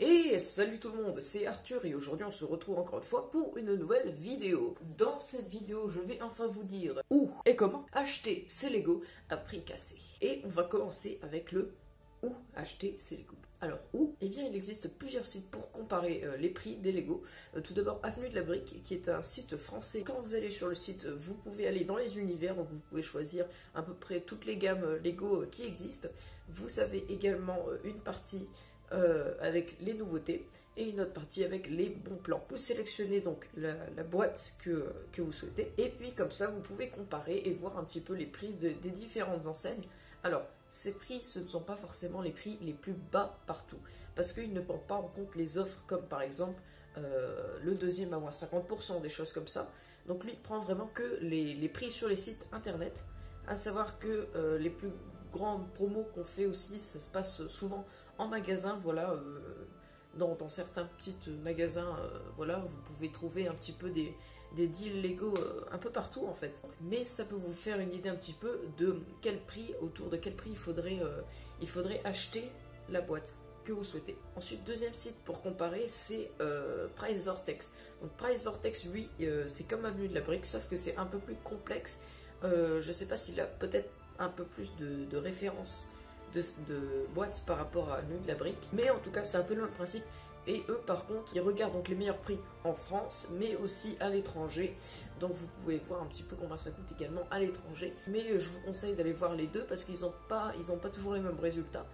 Et salut tout le monde, c'est Arthur et aujourd'hui on se retrouve encore une fois pour une nouvelle vidéo. Dans cette vidéo, je vais enfin vous dire où et comment acheter ces Lego à prix cassé. Et on va commencer avec le où acheter ces Lego. Alors où? Eh bien il existe plusieurs sites pour comparer les prix des Lego. Tout d'abord Avenue de la Brique qui est un site français. Quand vous allez sur le site, vous pouvez aller dans les univers, donc vous pouvez choisir à peu près toutes les gammes Lego qui existent. Vous avez également une partie avec les nouveautés et une autre partie avec les bons plans. Vous sélectionnez donc la boîte que vous souhaitez et puis comme ça vous pouvez comparer et voir un petit peu les prix des différentes enseignes. Alors ces prix ce ne sont pas forcément les prix les plus bas partout parce qu'ils ne prennent pas en compte les offres comme par exemple le deuxième à moins 50%, des choses comme ça. Donc lui il prend vraiment que les prix sur les sites internet, à savoir que les plus grandes promos qu'on fait aussi, ça se passe souvent en magasin, voilà, dans certains petits magasins, voilà, vous pouvez trouver un petit peu des deals Lego un peu partout en fait. Mais ça peut vous faire une idée un petit peu de quel prix, autour de quel prix il faudrait acheter la boîte que vous souhaitez. Ensuite, deuxième site pour comparer, c'est Price Vortex. Donc Price Vortex, lui, c'est comme Avenue de la Brique, sauf que c'est un peu plus complexe. Je sais pas s'il a peut-être un peu plus de références de boîtes par rapport à Avenue de la Brique, mais en tout cas c'est un peu le même principe. Et eux par contre ils regardent donc les meilleurs prix en France mais aussi à l'étranger, donc vous pouvez voir un petit peu combien ça coûte également à l'étranger, mais je vous conseille d'aller voir les deux parce qu'ils n'ont pas toujours les mêmes résultats.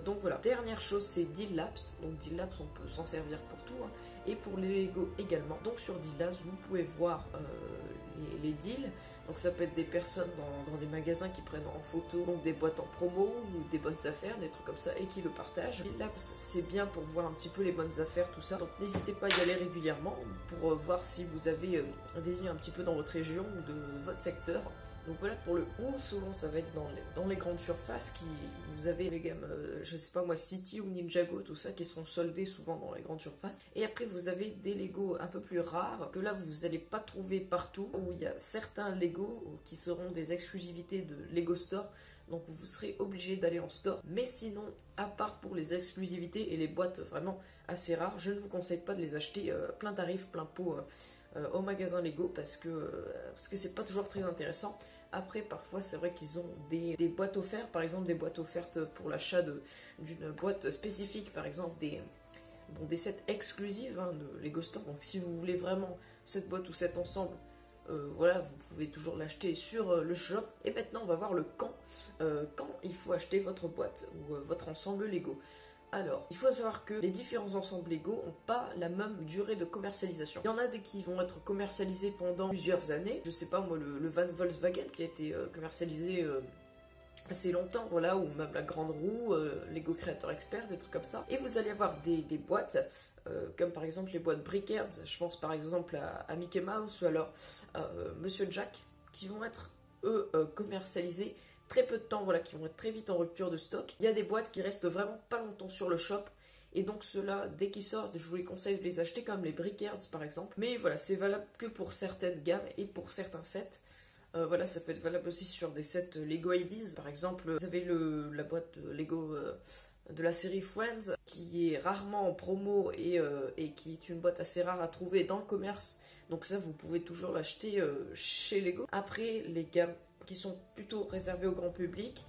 Donc voilà. Dernière chose, c'est Deal Labs. Donc Deal Labs on peut s'en servir pour tout hein, et pour les Lego également. Donc sur Deal Labs vous pouvez voir les deals. Donc ça peut être des personnes dans des magasins qui prennent en photo donc des boîtes en promo ou des bonnes affaires, des trucs comme ça, et qui le partagent. Deal Labs c'est bien pour voir un petit peu les bonnes affaires, tout ça. Donc n'hésitez pas à y aller régulièrement pour voir si vous avez des deals un petit peu dans votre région ou de votre secteur. Donc voilà pour le où, souvent ça va être dans les grandes surfaces qui vous avez les gammes, je sais pas moi, City ou Ninjago, tout ça qui sont soldés souvent dans les grandes surfaces. Et après vous avez des Lego un peu plus rares que là vous n'allez pas trouver partout, où il y a certains Lego qui seront des exclusivités de Lego Store. Donc vous serez obligé d'aller en store. Mais sinon, à part pour les exclusivités et les boîtes vraiment assez rares, je ne vous conseille pas de les acheter plein tarif, plein pot au magasin Lego parce que c'est pas toujours très intéressant. Après, parfois, c'est vrai qu'ils ont des boîtes offertes, par exemple des boîtes offertes pour l'achat d'une boîte spécifique, par exemple des sets exclusifs hein, de Lego Store. Donc si vous voulez vraiment cette boîte ou cet ensemble, voilà, vous pouvez toujours l'acheter sur le shop. Et maintenant, on va voir le quand il faut acheter votre boîte ou votre ensemble Lego. Alors, il faut savoir que les différents ensembles Lego n'ont pas la même durée de commercialisation. Il y en a des qui vont être commercialisés pendant plusieurs années. Je sais pas moi, le van Volkswagen qui a été commercialisé assez longtemps, voilà, ou même la grande roue, Lego Creator Expert, des trucs comme ça. Et vous allez avoir des boîtes, comme par exemple les boîtes Brickheads, je pense par exemple à Mickey Mouse ou alors Monsieur Jack, qui vont être, eux, commercialisés très peu de temps, voilà, qui vont être très vite en rupture de stock. Il y a des boîtes qui restent vraiment pas longtemps sur le shop, et donc ceux-là, dès qu'ils sortent, je vous les conseille de les acheter, comme les Brickheads par exemple. Mais voilà, c'est valable que pour certaines gammes et pour certains sets. Voilà, ça peut être valable aussi sur des sets Lego IDs. Par exemple, vous avez la boîte Lego de la série Friends, qui est rarement en promo et qui est une boîte assez rare à trouver dans le commerce. Donc ça, vous pouvez toujours l'acheter chez Lego. Après, les gammes qui sont plutôt réservés au grand public,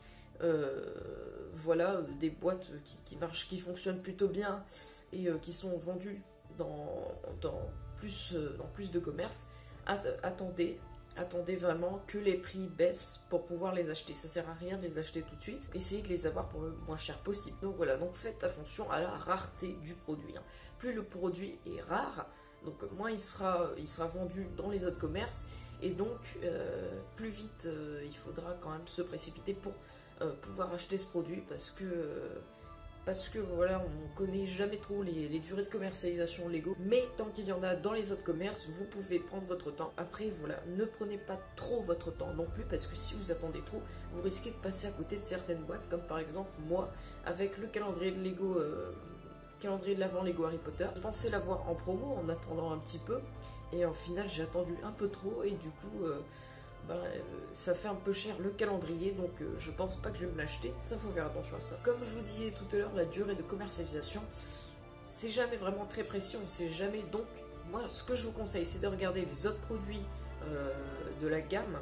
voilà, des boîtes qui marchent, qui fonctionnent plutôt bien et qui sont vendues dans plus de commerce. Attendez vraiment que les prix baissent pour pouvoir les acheter. Ça sert à rien de les acheter tout de suite. Essayez de les avoir pour le moins cher possible. Donc voilà, donc faites attention à la rareté du produit. Hein. Plus le produit est rare, donc moins il sera vendu dans les autres commerces. Et donc, plus vite, il faudra quand même se précipiter pour pouvoir acheter ce produit parce que voilà, on connaît jamais trop les durées de commercialisation Lego. Mais tant qu'il y en a dans les autres commerces, vous pouvez prendre votre temps. Après, voilà, ne prenez pas trop votre temps non plus parce que si vous attendez trop, vous risquez de passer à côté de certaines boîtes, comme par exemple moi, avec le calendrier de Lego, calendrier de l'avant Lego Harry Potter. Je pensais l'avoir en promo en attendant un petit peu. Et en final, j'ai attendu un peu trop et du coup, ça fait un peu cher le calendrier, donc je pense pas que je vais me l'acheter. Ça, faut faire attention à ça. Comme je vous disais tout à l'heure, la durée de commercialisation, c'est jamais vraiment très précis, on sait jamais. Donc moi ce que je vous conseille, c'est de regarder les autres produits de la gamme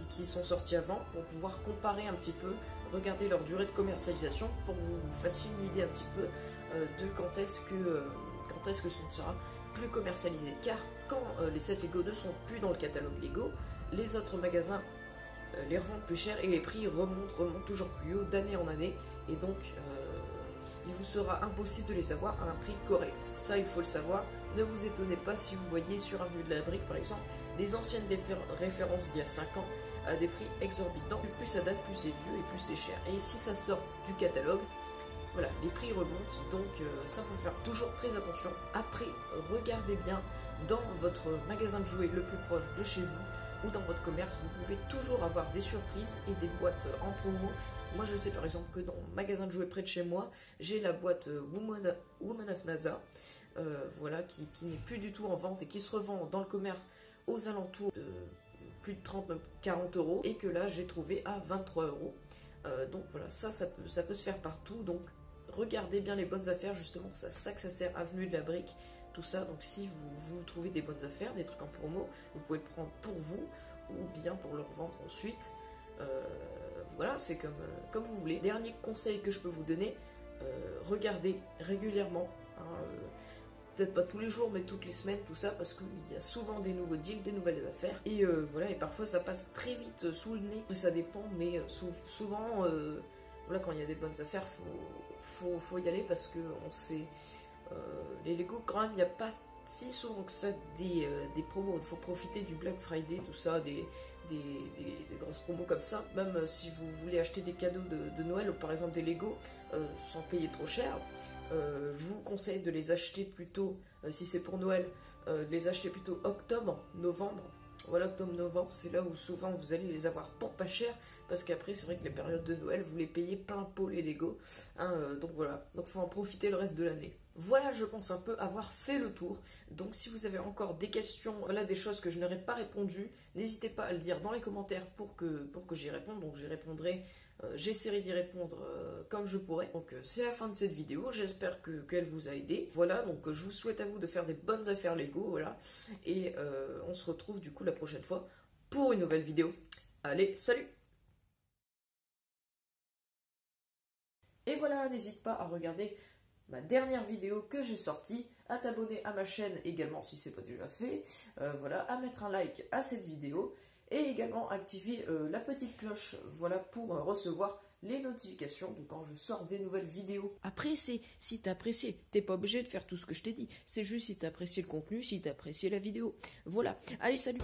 qui sont sortis avant, pour pouvoir comparer un petit peu, regarder leur durée de commercialisation, pour que vous fassiez une idée un petit peu de quand est-ce que ce sera plus commercialisé. Car quand les sets Lego ne sont plus dans le catalogue Lego, les autres magasins les revendent plus cher et les prix remontent toujours plus haut d'année en année, et donc il vous sera impossible de les avoir à un prix correct. Ça, il faut le savoir. Ne vous étonnez pas si vous voyez sur un vieux de la brique, par exemple, des anciennes références d'il y a 5 ans à des prix exorbitants. Plus ça date, plus c'est vieux et plus c'est cher. Et si ça sort du catalogue, voilà, les prix remontent. Donc ça, faut faire toujours très attention. Après, regardez bien dans votre magasin de jouets le plus proche de chez vous ou dans votre commerce. Vous pouvez toujours avoir des surprises et des boîtes en promo. Moi, je sais par exemple que dans le magasin de jouets près de chez moi, j'ai la boîte Woman of NASA, voilà, qui n'est plus du tout en vente et qui se revend dans le commerce aux alentours de plus de 30, même 40 euros, et que là, j'ai trouvé à 23 euros. Donc voilà, ça peut se faire partout. Donc regardez bien les bonnes affaires, justement, c'est ça que ça sert, avenue de la brique, tout ça. Donc si vous trouvez des bonnes affaires, des trucs en promo, vous pouvez le prendre pour vous ou bien pour le revendre ensuite. Voilà, c'est comme vous voulez. Dernier conseil que je peux vous donner, regardez régulièrement, hein, peut-être pas tous les jours, mais toutes les semaines, tout ça, parce qu'il y a souvent des nouveaux deals, des nouvelles affaires, et voilà, et parfois ça passe très vite sous le nez, ça dépend, mais souvent, voilà, quand il y a des bonnes affaires, faut y aller, parce que on sait, les Lego, quand même, il n'y a pas si souvent que ça des promos. Il faut profiter du Black Friday, tout ça, des grosses promos comme ça. Même si vous voulez acheter des cadeaux de Noël, ou par exemple des Lego, sans payer trop cher, je vous conseille de les acheter plutôt, si c'est pour Noël, de les acheter plutôt octobre, novembre. Voilà, octobre-novembre, c'est là où souvent vous allez les avoir pour pas cher, parce qu'après c'est vrai que les périodes de Noël, vous les payez plein pot les Lego, hein, donc voilà, donc faut en profiter le reste de l'année. Voilà, je pense un peu avoir fait le tour. Donc si vous avez encore des questions, voilà, des choses que je n'aurais pas répondu, n'hésitez pas à le dire dans les commentaires pour que j'y réponde. Donc j'y répondrai, j'essaierai d'y répondre comme je pourrai. Donc c'est la fin de cette vidéo, j'espère qu'elle vous a aidé. Voilà, donc je vous souhaite à vous de faire des bonnes affaires Lego, voilà. Et on se retrouve du coup la prochaine fois pour une nouvelle vidéo. Allez, salut! Et voilà, n'hésite pas à regarder ma dernière vidéo que j'ai sortie, à t'abonner à ma chaîne également si c'est pas déjà fait, voilà, à mettre un like à cette vidéo, et également activer la petite cloche, voilà, pour recevoir les notifications de quand je sors des nouvelles vidéos. Après, c'est si t'as apprécié, t'es pas obligé de faire tout ce que je t'ai dit, c'est juste si t'as apprécié le contenu, si t'as apprécié la vidéo. Voilà, allez, salut!